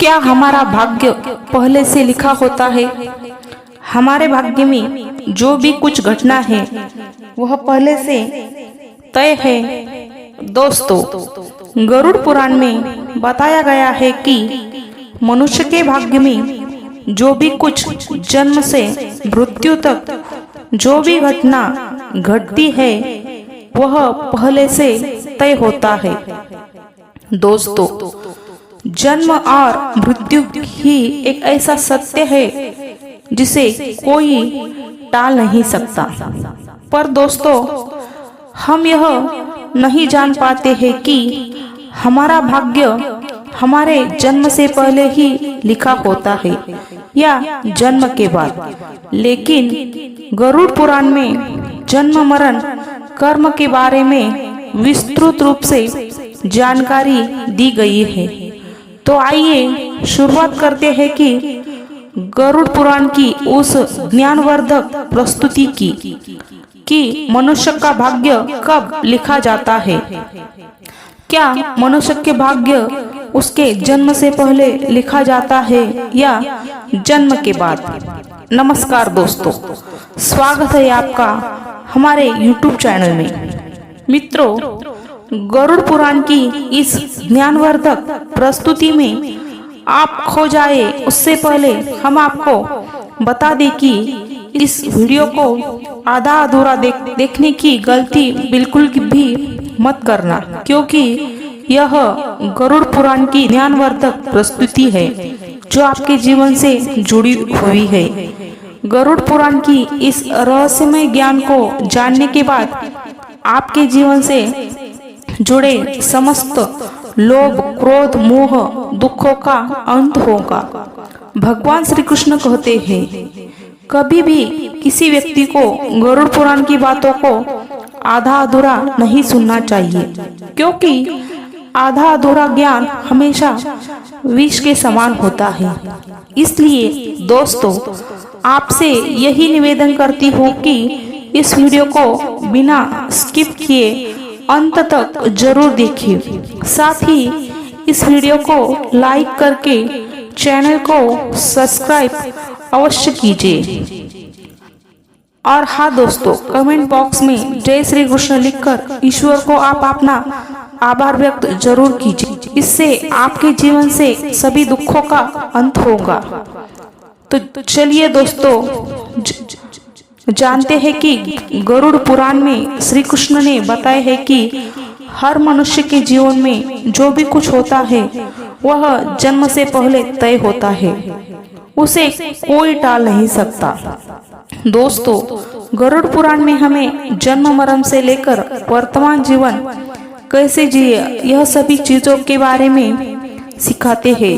क्या हमारा भाग्य पहले से लिखा होता है? हमारे भाग्य में जो भी कुछ घटना है वह पहले से तय है। दोस्तों, गरुड़ पुराण में बताया गया है कि मनुष्य के भाग्य में जो भी कुछ जन्म से मृत्यु तक जो भी घटना घटती है वह पहले से तय होता है। दोस्तों, जन्म और मृत्यु ही एक ऐसा सत्य है जिसे कोई टाल नहीं सकता। पर दोस्तों, हम यह नहीं जान पाते हैं कि हमारा भाग्य हमारे जन्म से पहले ही लिखा होता है या जन्म के बाद। लेकिन गरुड़ पुराण में जन्म मरण कर्म के बारे में विस्तृत रूप से जानकारी दी गई है। तो आइए शुरुआत करते हैं कि गरुड़ पुराण की उस ज्ञानवर्धक प्रस्तुति की कि मनुष्य का भाग्य कब लिखा जाता है। क्या मनुष्य के भाग्य उसके जन्म से पहले लिखा जाता है या जन्म के बाद? नमस्कार दोस्तों, स्वागत है आपका हमारे YouTube चैनल में। मित्रों, गरुड़ पुराण की इस ज्ञानवर्धक प्रस्तुति में आप खो जाए उससे पहले हम आपको बता दें कि इस वीडियो को आधा अधूरा देखने की गलती बिल्कुल भी मत करना, क्योंकि यह गरुड़ पुराण की ज्ञानवर्धक प्रस्तुति है जो आपके जीवन से जुड़ी हुई है। गरुड़ पुराण की इस रहस्यमय ज्ञान को जानने के बाद आपके जीवन से जुड़े समस्त लोभ, क्रोध, मोह, दुखों का अंत होगा। भगवान श्री कृष्ण कहते हैं, कभी भी किसी व्यक्ति को गरुड़ पुराण की बातों को आधा अधूरा नहीं सुनना चाहिए, क्योंकि आधा अधूरा ज्ञान हमेशा विष के समान होता है। इसलिए दोस्तों, आपसे यही निवेदन करती हूँ कि इस वीडियो को बिना स्किप किए अंत तक जरूर देखिए। साथ ही इस वीडियो को लाइक करके चैनल को सब्सक्राइब अवश्य कीजिए। और हाँ दोस्तों, कमेंट बॉक्स में जय श्री कृष्ण लिखकर ईश्वर को आप अपना आभार व्यक्त जरूर कीजिए। इससे आपके जीवन से सभी दुखों का अंत होगा। तो चलिए दोस्तों, जानते हैं कि गरुड़ पुराण में श्री कृष्ण ने बताया है कि हर मनुष्य के जीवन में जो भी कुछ होता है वह जन्म से पहले तय होता है, उसे कोई टाल नहीं सकता। दोस्तों, गरुड़ पुराण में हमें जन्म मरण से लेकर वर्तमान जीवन कैसे जिए यह सभी चीजों के बारे में सिखाते हैं।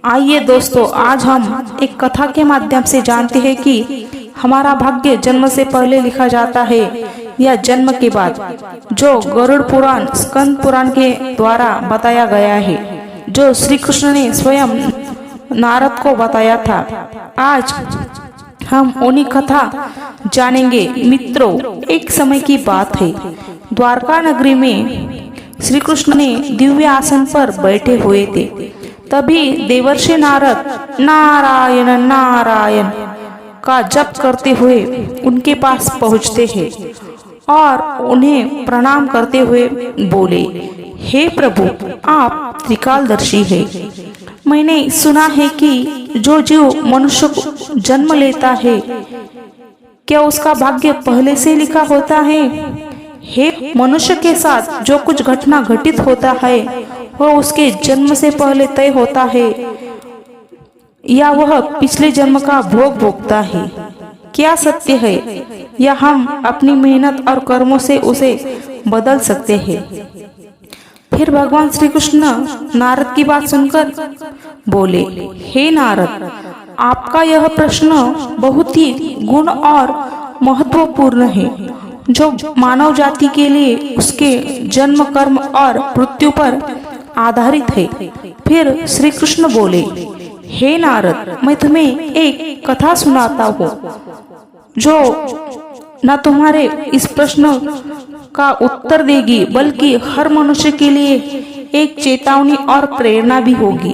आइए दोस्तों, आज हम एक कथा के माध्यम से जानते हैं कि हमारा भाग्य जन्म से पहले लिखा जाता है या जन्म के बाद, जो गरुड़ पुराण स्कंद पुराण के द्वारा बताया गया है, जो श्री कृष्ण ने स्वयं नारद को बताया था। आज हम उन्हीं कथा जानेंगे। मित्रों, एक समय की बात है, द्वारका नगरी में श्री कृष्ण ने दिव्य आसन पर बैठे हुए थे। तभी देवर्षि नारद नारायण नारायण का जप करते हुए उनके पास पहुंचते हैं और उन्हें प्रणाम करते हुए बोले, हे प्रभु, आप त्रिकालदर्शी हैं। मैंने सुना है कि जो जीव मनुष्य को जन्म लेता है, क्या उसका भाग्य पहले से लिखा होता है? हे, मनुष्य के साथ जो कुछ घटना घटित होता है वह उसके जन्म से पहले तय होता है या वह पिछले जन्म का भोग भोगता है? क्या सत्य है या हम अपनी मेहनत और कर्मों से उसे बदल सकते हैं? फिर भगवान श्री कृष्ण नारद की बात सुनकर बोले, हे नारद, आपका यह प्रश्न बहुत ही गुण और महत्वपूर्ण है, जो मानव जाति के लिए उसके जन्म, कर्म और मृत्यु पर आधारित है। फिर श्री कृष्ण बोले, हे नारद, मैं तुम्हें एक कथा सुनाता हूँ जो न तुम्हारे इस प्रश्न का उत्तर देगी, बल्कि हर मनुष्य के लिए एक चेतावनी और प्रेरणा भी होगी।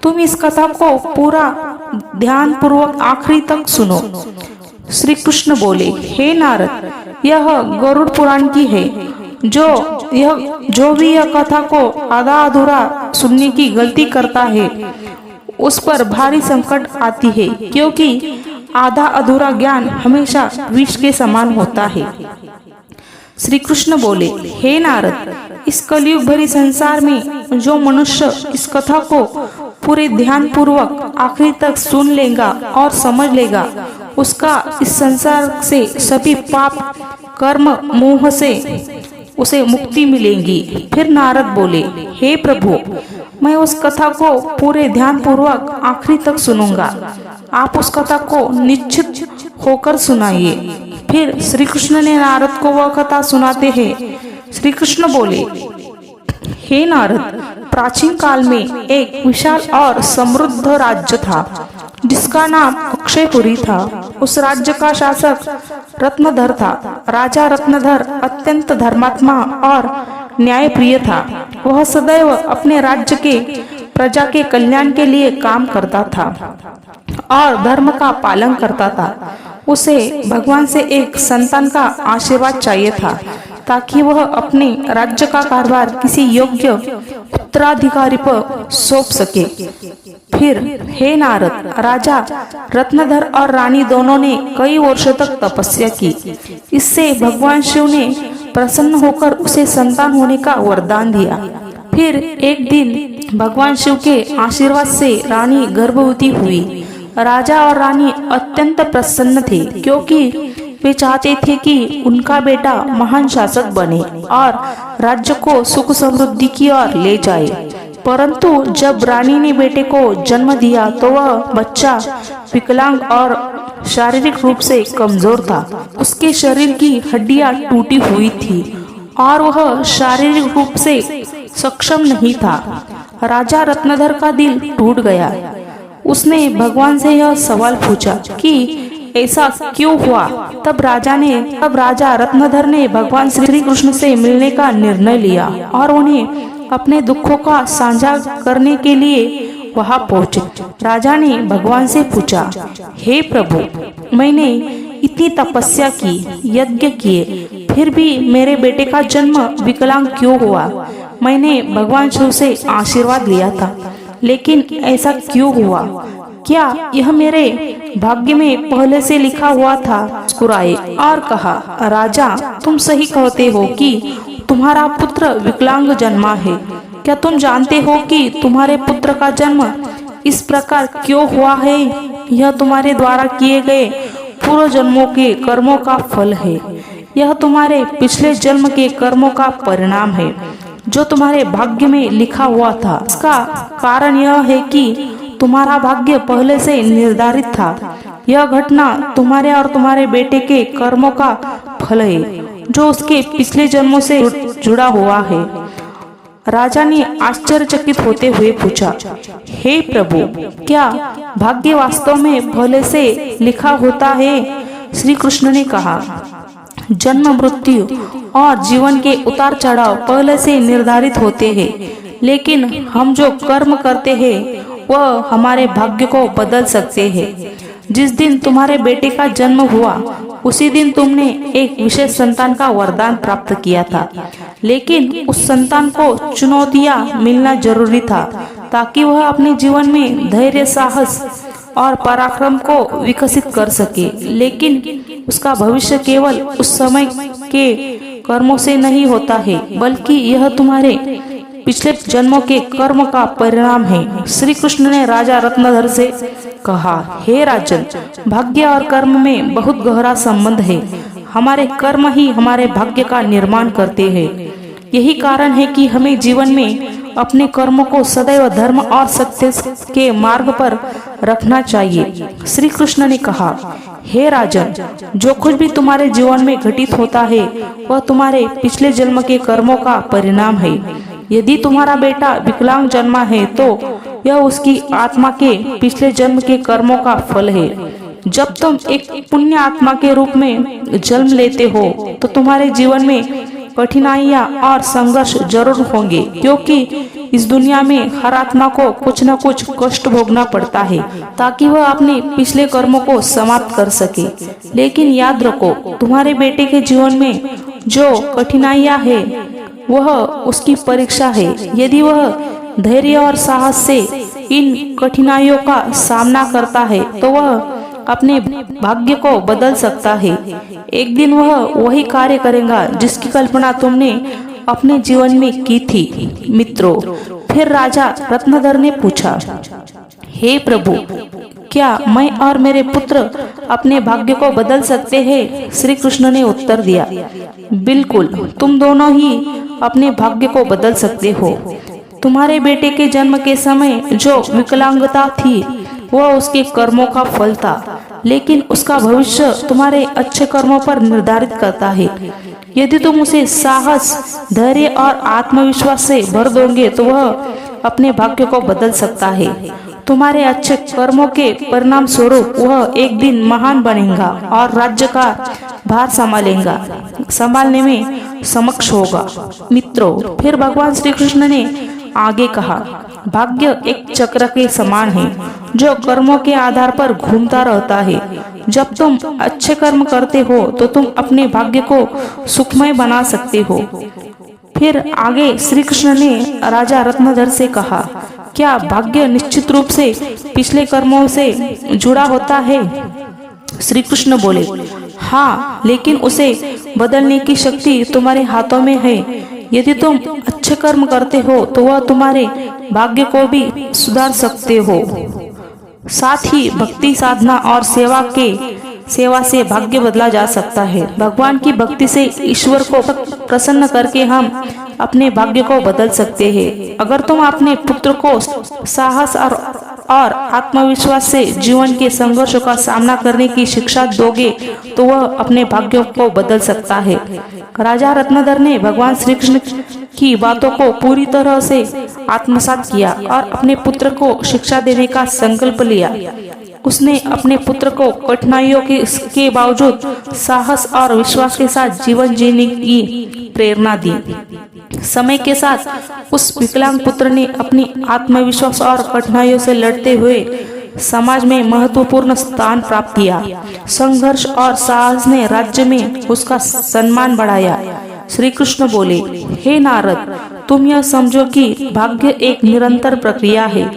तुम इस कथा को पूरा ध्यान पूर्वक आखिरी तक सुनो। श्री कृष्ण बोले, हे नारद, यह गरुड़ पुराण की है। जो भी यह कथा को आधा अधूरा सुनने की गलती करता है उस पर भारी संकट आती है, क्योंकि आधा अधूरा ज्ञान हमेशा विष के समान होता है। श्री कृष्ण बोले, हे नारद, इस कलयुग भरी संसार में जो मनुष्य इस कथा को पूरे ध्यान पूर्वक आखिरी तक सुन लेगा और समझ लेगा, उसका इस संसार से सभी पाप कर्म मोह से उसे मुक्ति मिलेगी। फिर नारद बोले, हे प्रभु, मैं उस कथा को पूरे ध्यान पूर्वक आखिरी तक सुनूंगा। आप उस कथा को निश्चित होकर सुनाइए। फिर श्री कृष्ण ने नारद को वह कथा सुनाते हैं। श्री कृष्ण बोले, हे नारद, प्राचीन काल में एक विशाल और समृद्ध राज्य था जिसका नाम अक्षयपुरी था। उस राज्य का शासक रत्नधर था। राजा रत्नधर अत्यंत धर्मात्मा और न्यायप्रिय था। वह सदैव अपने राज्य के प्रजा के कल्याण के लिए काम करता था और धर्म का पालन करता था। उसे भगवान से एक संतान का आशीर्वाद चाहिए था ताकि वह अपने राज्य का कारभार किसी योग्य उत्तराधिकारी पर सौंप सके। फिर हे नारद, राजा रत्नधर और रानी दोनों ने कई वर्षों तक तपस्या की। इससे भगवान शिव ने प्रसन्न होकर उसे संतान होने का वरदान दिया। फिर एक दिन भगवान शिव के आशीर्वाद से रानी गर्भवती हुई। राजा और रानी अत्यंत प्रसन्न थे, क्योंकि वे चाहते थे कि उनका बेटा महान शासक बने और राज्य को सुख समृद्धि की ओर ले जाए। परंतु जब रानी ने बेटे को जन्म दिया तो वह बच्चा विकलांग और शारीरिक रूप से कमजोर था। उसके शरीर की हड्डियां टूटी हुई थी और वह शारीरिक रूप से सक्षम नहीं था। राजा रत्नधर का दिल टूट गया। उसने भगवान से यह सवाल पूछा कि ऐसा क्यों हुआ। तब राजा रत्नधर ने भगवान श्री कृष्ण से मिलने का निर्णय लिया और उन्हें अपने दुखों का साझा करने के लिए वहां पहुंचे। राजा ने भगवान से पूछा, हे प्रभु, मैंने इतनी तपस्या की, यज्ञ किए, फिर भी मेरे बेटे का जन्म विकलांग क्यों हुआ। मैंने भगवान शिव से आशीर्वाद लिया था, लेकिन ऐसा क्यों हुआ। क्या यह मेरे भाग्य में पहले से लिखा हुआ था। मुस्कुराए और कहा, राजा, तुम सही कहते हो कि तुम्हारा पुत्र विकलांग जन्मा है। क्या तुम जानते हो कि तुम्हारे पुत्र का जन्म इस प्रकार क्यों हुआ है। यह तुम्हारे द्वारा किए गए पूर्व जन्मों के कर्मों का फल है। यह तुम्हारे पिछले जन्म के कर्मों का परिणाम है जो तुम्हारे भाग्य में लिखा हुआ था। इसका कारण यह है कि तुम्हारा भाग्य पहले से निर्धारित था। यह घटना तुम्हारे और तुम्हारे बेटे के कर्मों का फल है जो उसके पिछले जन्मों से जुड़ा हुआ है। राजा ने आश्चर्यचकित होते हुए पूछा, हे प्रभु, क्या भाग्य वास्तव में पहले से लिखा होता है। श्री कृष्ण ने कहा, जन्म मृत्यु और जीवन के उतार चढ़ाव पहले से निर्धारित होते हैं, लेकिन हम जो कर्म करते हैं वह हमारे भाग्य को बदल सकते हैं। जिस दिन तुम्हारे बेटे का जन्म हुआ उसी दिन तुमने एक विशेष संतान का वरदान प्राप्त किया था, लेकिन उस संतान को चुनौतियां मिलना जरूरी था ताकि वह अपने जीवन में धैर्य, साहस और पराक्रम को विकसित कर सके। लेकिन उसका भविष्य केवल उस समय के कर्मों से नहीं होता है, बल्कि यह तुम्हारे पिछले जन्मों के कर्म का परिणाम है। श्री कृष्ण ने राजा रत्नधर से कहा, हे राजन, भाग्य और कर्म में बहुत गहरा संबंध है। हमारे कर्म ही हमारे भाग्य का निर्माण करते हैं। यही कारण है कि हमें जीवन में अपने कर्मों को सदैव धर्म और सत्य के मार्ग पर रखना चाहिए। श्री कृष्ण ने कहा, हे राजन, जो कुछ भी तुम्हारे जीवन में घटित होता है वह तुम्हारे पिछले जन्म के कर्मों का परिणाम है। यदि तुम्हारा बेटा विकलांग जन्मा है तो यह उसकी आत्मा के पिछले जन्म के कर्मों का फल है। जब तुम एक पुण्य आत्मा के रूप में जन्म लेते हो तो तुम्हारे जीवन में कठिनाइयां और संघर्ष जरूर होंगे, क्योंकि इस दुनिया में हर आत्मा को कुछ न कुछ कष्ट भोगना पड़ता है ताकि वह अपने पिछले कर्मों को समाप्त कर सके। लेकिन याद रखो, तुम्हारे बेटे के जीवन में जो कठिनाइयां है वह उसकी परीक्षा है। यदि वह धैर्य और साहस से इन कठिनाइयों का सामना करता है तो वह अपने भाग्य को बदल सकता है। एक दिन वह वही कार्य करेगा जिसकी कल्पना तुमने अपने जीवन में की थी। मित्रों, फिर राजा रत्नधर ने पूछा, हे प्रभु, क्या मैं और मेरे पुत्र अपने भाग्य को बदल सकते हैं? श्री कृष्ण ने उत्तर दिया, बिल्कुल, तुम दोनों ही अपने भाग्य को बदल सकते हो। तुम्हारे बेटे के जन्म के समय जो विकलांगता थी वह उसके कर्मों का फल था, लेकिन उसका भविष्य तुम्हारे अच्छे कर्मों पर निर्धारित करता है। यदि तुम उसे साहस, धैर्य और आत्मविश्वास से भर दोगे तो वह अपने भाग्य को बदल सकता है। तुम्हारे अच्छे कर्मों के परिणाम स्वरूप वह एक दिन महान बनेगा और राज्य का भार संभालने में समक्ष होगा। मित्रों, फिर भगवान श्री कृष्ण ने आगे कहा, भाग्य एक चक्र के समान है जो कर्मों के आधार पर घूमता रहता है। जब तुम अच्छे कर्म करते हो तो तुम अपने भाग्य को सुखमय बना सकते हो। फिर आगे श्री कृष्ण ने राजा रत्नधर से कहा, क्या भाग्य निश्चित रूप से पिछले कर्मों से जुड़ा होता है? श्री कृष्ण बोले, हाँ, लेकिन उसे बदलने की शक्ति तुम्हारे हाथों में है। यदि तुम अच्छे कर्म करते हो तो वह तुम्हारे भाग्य को भी सुधार सकते हो। साथ ही भक्ति, साधना और सेवा से भाग्य बदला जा सकता है। भगवान की भक्ति से ईश्वर को प्रसन्न करके हम अपने भाग्य को बदल सकते हैं। अगर तुम अपने पुत्र को साहस और आत्मविश्वास से जीवन के संघर्षों का सामना करने की शिक्षा दोगे तो वह अपने भाग्यों को बदल सकता है। राजा रत्नधर ने भगवान श्री कृष्ण की बातों को पूरी तरह से आत्मसात किया और अपने पुत्र को शिक्षा देने का संकल्प लिया। उसने अपने पुत्र को कठिनाइयों के बावजूद साहस और विश्वास के साथ जीवन जीने की प्रेरणा दी। समय के साथ उस विकलांग पुत्र ने अपनी आत्मविश्वास और कठिनाइयों से लड़ते हुए समाज में महत्वपूर्ण स्थान प्राप्त किया। संघर्ष और साहस ने राज्य में उसका सम्मान बढ़ाया। श्री कृष्ण बोले, हे नारद, तुम यह समझो कि भाग्य एक निरंतर प्रक्रिया है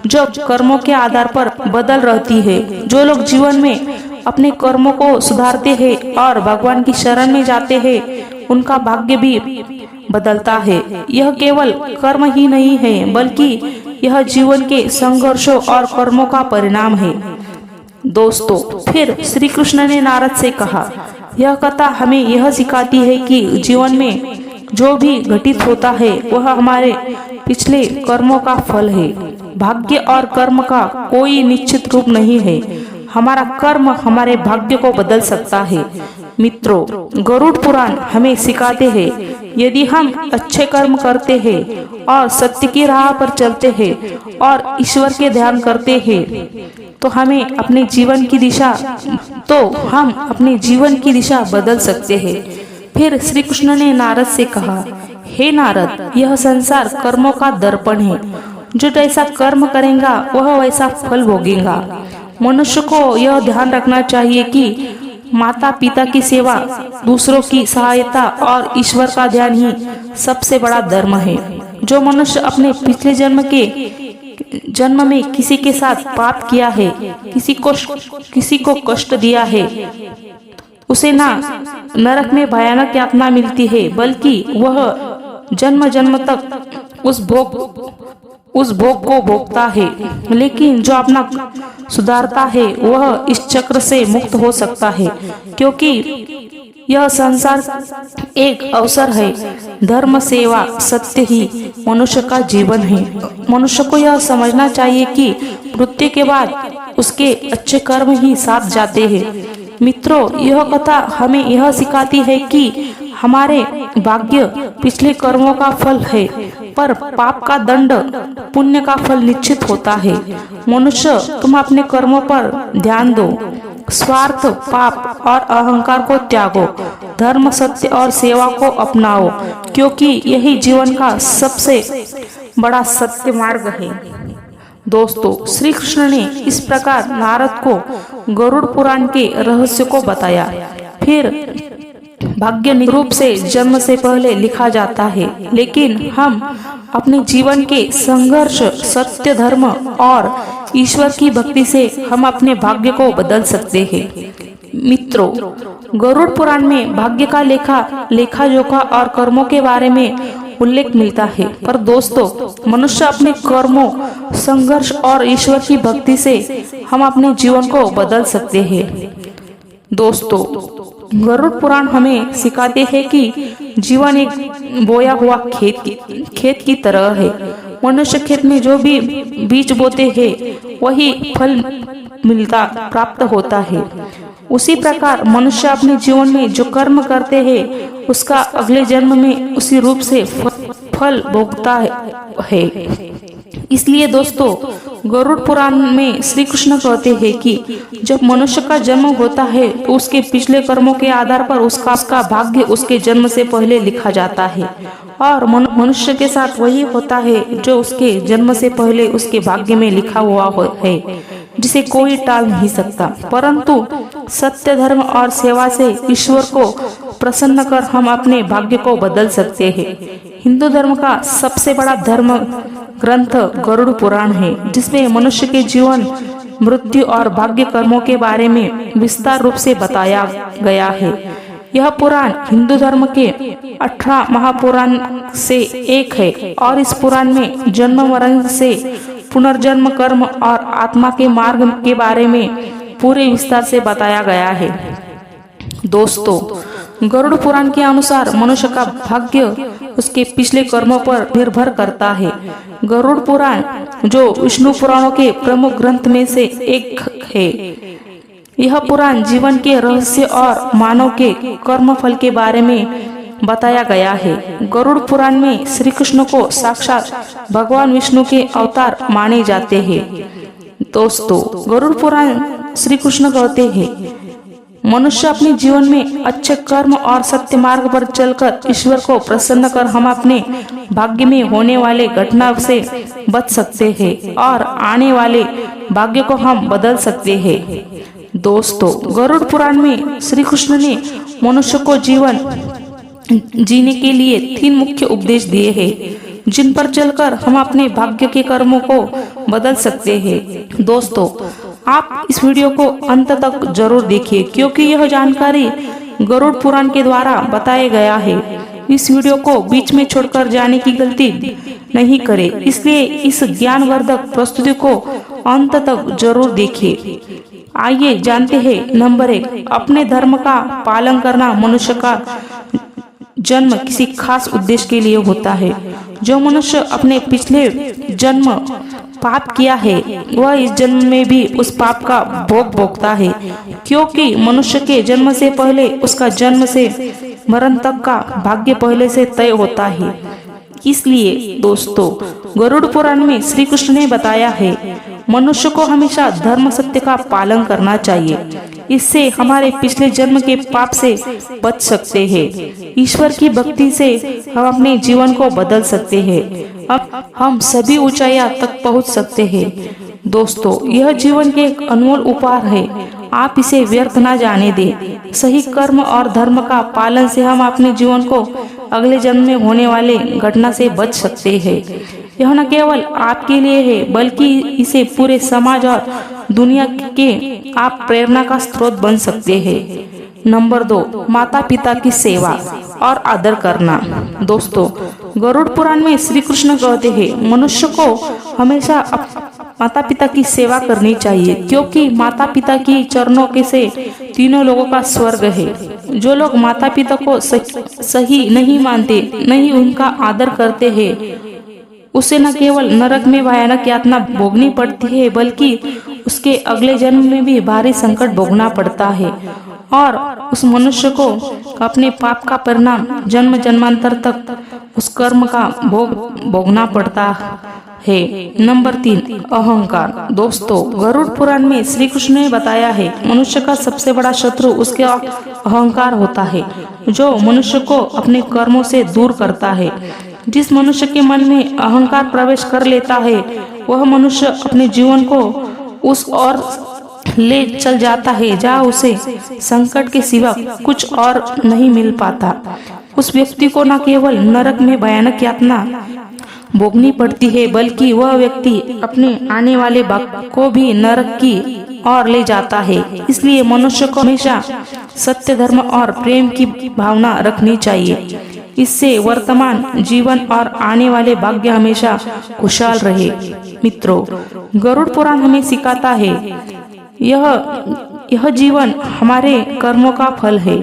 जो कर्मों के आधार पर बदल रहती है। जो लोग जीवन में अपने कर्मों को सुधारते हैं और भगवान की शरण में जाते हैं उनका भाग्य भी बदलता है। यह केवल कर्म ही नहीं है बल्कि यह जीवन के संघर्षों और कर्मों का परिणाम है। दोस्तों, फिर श्री कृष्ण ने नारद से कहा, यह कथा हमें यह सिखाती है कि जीवन में जो भी घटित होता है वह हमारे पिछले कर्मों का फल है। भाग्य और कर्म का कोई निश्चित रूप नहीं है। हमारा कर्म हमारे भाग्य को बदल सकता है। मित्रों, गरुड़ पुराण हमें सिखाते हैं, यदि हम अच्छे कर्म करते हैं और सत्य की राह पर चलते हैं और ईश्वर के ध्यान करते हैं तो हम अपने जीवन की दिशा बदल सकते हैं। फिर श्री कृष्ण ने नारद से कहा, हे नारद, यह संसार कर्मों का दर्पण है। जो जैसा कर्म करेगा वह वैसा फल भोगेगा। मनुष्य को यह ध्यान रखना चाहिए कि माता पिता की सेवा, दूसरों की सहायता और ईश्वर का ध्यान ही सबसे बड़ा धर्म है। जो मनुष्य अपने पिछले जन्म में किसी के साथ पाप किया है, किसी को कष्ट दिया है, उसे ना नरक में भयानक यातना मिलती है बल्कि वह जन्म जन्म तक उस भोग को भोगता है। लेकिन जो अपना सुधारता है वह इस चक्र से मुक्त हो सकता है, क्योंकि यह संसार एक अवसर है। धर्म, सेवा, सत्य ही मनुष्य का जीवन है। मनुष्य को यह समझना चाहिए कि मृत्यु के बाद उसके अच्छे कर्म ही साथ जाते हैं। मित्रों, यह कथा हमें यह सिखाती है कि हमारे भाग्य पिछले कर्मों का फल है, पर पाप का दंड पुण्य का फल निश्चित होता है। मनुष्य, तुम अपने कर्मों पर ध्यान दो, स्वार्थ, पाप और अहंकार को त्यागो धर्म, सत्य और सेवा को अपनाओ, क्योंकि यही जीवन का सबसे बड़ा सत्य मार्ग है। दोस्तों, श्री कृष्ण ने इस प्रकार नारद को गरुड़ पुराण के रहस्य को बताया। फिर भाग्य रूप से जन्म से पहले लिखा जाता है, लेकिन हम अपने जीवन के संघर्ष, सत्य, धर्म और ईश्वर की भक्ति से हम अपने भाग्य को बदल सकते हैं। मित्रों, गरुड़ पुराण में भाग्य का लेखा जोखा और कर्मों के बारे में उल्लेख मिलता है, पर दोस्तों, मनुष्य अपने कर्मों, संघर्ष और ईश्वर की भक्ति से हम अपने जीवन को बदल सकते हैं। दोस्तों, गरुड़ पुराण हमें सिखाते हैं कि जीवन एक बोया हुआ खेत की तरह है। मनुष्य खेत में जो भी बीज बोते हैं वही फल प्राप्त होता है। उसी प्रकार मनुष्य अपने जीवन में जो कर्म करते हैं उसका अगले जन्म में उसी रूप से फल भोगता है। इसलिए दोस्तों, गरुड़ पुराण में श्री कृष्ण कहते हैं कि जब मनुष्य का जन्म होता है तो उसके पिछले कर्मों के आधार पर उसका भाग्य उसके जन्म से पहले लिखा जाता है, और मनुष्य के साथ वही होता है जो उसके जन्म से पहले उसके भाग्य में लिखा हुआ है, जिसे कोई टाल नहीं सकता। परंतु सत्य, धर्म और सेवा से ईश्वर को प्रसन्न कर हम अपने भाग्य को बदल सकते हैं। हिंदू धर्म का सबसे बड़ा धर्म ग्रंथ गरुड़ पुराण है, जिसमें मनुष्य के जीवन, मृत्यु और भाग्य कर्मों के बारे में विस्तार रूप से बताया गया है। यह पुराण हिंदू धर्म के 18 महापुराण से एक है, और इस पुराण में जन्म, मरण से पुनर्जन्म, कर्म और आत्मा के मार्ग के बारे में पूरे विस्तार से बताया गया है। दोस्तों, गरुड़ पुराण के अनुसार मनुष्य का भाग्य उसके पिछले कर्मों पर निर्भर करता है। गरुड़ पुराण, जो विष्णु पुराणों के प्रमुख ग्रंथ में से एक है, यह पुराण जीवन के रहस्य और मानव के कर्म फल के बारे में बताया गया है। गरुड़ पुराण में श्री कृष्ण को साक्षात भगवान विष्णु के अवतार माने जाते हैं। दोस्तों, गरुड़ पुराण श्री कृष्ण कहते हैं, मनुष्य अपने जीवन में अच्छे कर्म और सत्य मार्ग पर चलकर ईश्वर को प्रसन्न कर हम अपने भाग्य में होने वाले घटना से बच सकते हैं और आने वाले भाग्य को हम बदल सकते हैं। दोस्तों, गरुड़ पुराण में श्री कृष्ण ने मनुष्य को जीवन जीने के लिए 3 मुख्य उपदेश दिए हैं, जिन पर चलकर हम अपने भाग्य के कर्मों को बदल सकते हैं। दोस्तों, आप इस वीडियो को अंत तक जरूर देखिए, क्योंकि यह जानकारी गरुड़ पुराण के द्वारा बताया गया है। इस वीडियो को बीच में छोड़कर जाने की गलती नहीं करें, इसलिए इस ज्ञानवर्धक प्रस्तुति को अंत तक जरूर देखिए। आइए जानते हैं। नंबर 1, अपने धर्म का पालन करना। मनुष्य का जन्म किसी खास उद्देश्य के लिए होता है। जो मनुष्य अपने पिछले जन्म पाप किया है वह इस जन्म में भी उस पाप का भोग भोगता है, क्योंकि मनुष्य के जन्म से पहले उसका जन्म से मरण तक का भाग्य पहले से तय होता है। इसलिए दोस्तों, गरुड़ पुराण में श्री कृष्ण ने बताया है, मनुष्य को हमेशा धर्म, सत्य का पालन करना चाहिए। इससे हमारे पिछले जन्म के पाप से बच सकते हैं। ईश्वर की भक्ति से हम अपने जीवन को बदल सकते हैं। अब हम सभी ऊंचाइयां तक पहुंच सकते हैं। दोस्तों, यह जीवन के एक अनमोल उपहार है, आप इसे व्यर्थ ना जाने दें। सही कर्म और धर्म का पालन से हम अपने जीवन को अगले जन्म में होने वाले घटना से बच सकते हैं। यह न केवल आपके लिए है, बल्कि इसे पूरे समाज और दुनिया के आप प्रेरणा का स्रोत बन सकते हैं। नंबर 2, माता पिता की सेवा और आदर करना। दोस्तों, गरुड़ पुराण में श्री कृष्ण कहते हैं, मनुष्य को हमेशा माता पिता की सेवा करनी चाहिए, क्योंकि माता पिता की चरणों के से तीनों लोगों का स्वर्ग है। जो लोग माता पिता को सही नहीं मानते, नहीं उनका आदर करते हैं, उसे न केवल नरक में भयानक यातना भोगनी पड़ती है, बल्कि उसके अगले जन्म में भी भारी संकट भोगना पड़ता है, और उस मनुष्य को अपने पाप का परिणाम जन्म जन्मांतर तक उस कर्म का भोग भोगना पड़ता है। नंबर 3, अहंकार। दोस्तों, गरुड़ पुराण में श्री कृष्ण ने बताया है मनुष्य का सबसे बड़ा शत्रु उसके अहंकार होता है, जो मनुष्य को अपने कर्मों से दूर करता है। जिस मनुष्य के मन में अहंकार प्रवेश कर लेता है, वह मनुष्य अपने जीवन को उस ओर ले चल जाता है जहाँ उसे संकट के सिवा कुछ और नहीं मिल पाता। उस व्यक्ति को न केवल नरक में भयानक यातना भोगनी पड़ती है, बल्कि वह व्यक्ति अपने आने वाले भाग्य को भी नरक की ओर ले जाता है। इसलिए मनुष्य को हमेशा सत्य, धर्म और प्रेम की भावना रखनी चाहिए। इससे वर्तमान जीवन और आने वाले भाग्य हमेशा खुशहाल रहे। मित्रों, गरुड़ पुराण हमें सिखाता है यह जीवन हमारे कर्मों का फल है।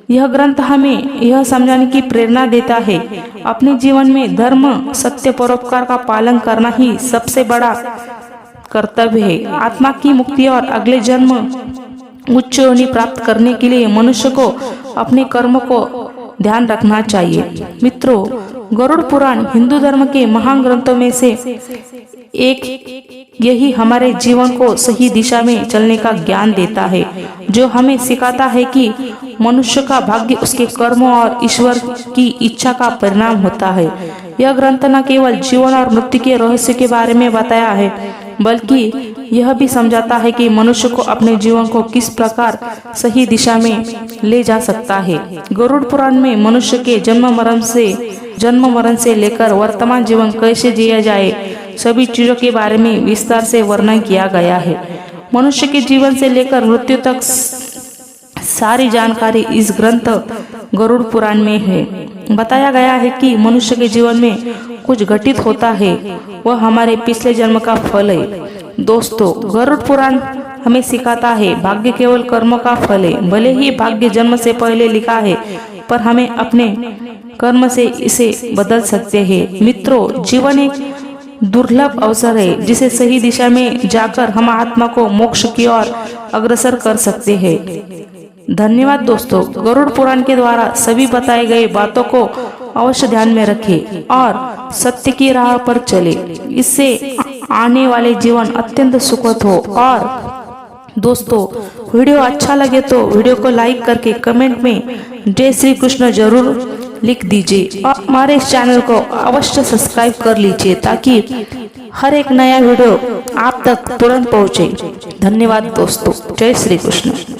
यह ग्रंथ हमें यह समझाने की प्रेरणा देता है अपने जीवन में धर्म, सत्य, परोपकार का पालन करना ही सबसे बड़ा कर्तव्य है। आत्मा की मुक्ति और अगले जन्म उच्च योनि प्राप्त करने के लिए मनुष्य को अपने कर्म को ध्यान रखना चाहिए। मित्रों, गरुड़ पुराण हिंदू धर्म के महान ग्रंथों में से एक यही हमारे जीवन को सही दिशा में चलने का ज्ञान देता है, जो हमें सिखाता है कि मनुष्य का भाग्य उसके कर्मों और ईश्वर की इच्छा का परिणाम होता है। यह ग्रंथ न केवल जीवन और मृत्यु के रहस्य के बारे में बताया है, बल्कि यह भी समझाता है कि मनुष्य को अपने जीवन को किस प्रकार सही दिशा में ले जा सकता है। गरुड़ पुराण में मनुष्य के जन्म मरण से लेकर वर्तमान जीवन कैसे जिया जाए, सभी चीजों के बारे में विस्तार से वर्णन किया गया है। मनुष्य के जीवन से लेकर मृत्यु तक सारी जानकारी इस ग्रंथ गरुड़ पुराण में है। बताया गया है कि मनुष्य के जीवन में कुछ घटित होता है, वह हमारे पिछले जन्म का फल है। दोस्तों, गरुड़ पुराण हमें सिखाता है भाग्य केवल कर्मों का फल है। भले ही भाग्य जन्म से पहले लिखा है, पर हमें अपने कर्म से इसे बदल सकते हैं। मित्रों, जीवन एक दुर्लभ अवसर है जिसे सही दिशा में जाकर हम आत्मा को मोक्ष की ओर अग्रसर कर सकते हैं। धन्यवाद दोस्तों। गरुड़ पुराण के द्वारा सभी बताए गए बातों को अवश्य ध्यान में रखें और सत्य की राह पर चले। इससे आने वाले जीवन अत्यंत सुखद हो। और दोस्तों, वीडियो अच्छा लगे तो वीडियो को लाइक करके कमेंट में जय श्री कृष्ण जरूर लिख दीजिए और हमारे इस चैनल को अवश्य सब्सक्राइब कर लीजिए, ताकि हर एक नया वीडियो आप तक तुरंत पहुंचे। धन्यवाद दोस्तों। जय श्री कृष्ण।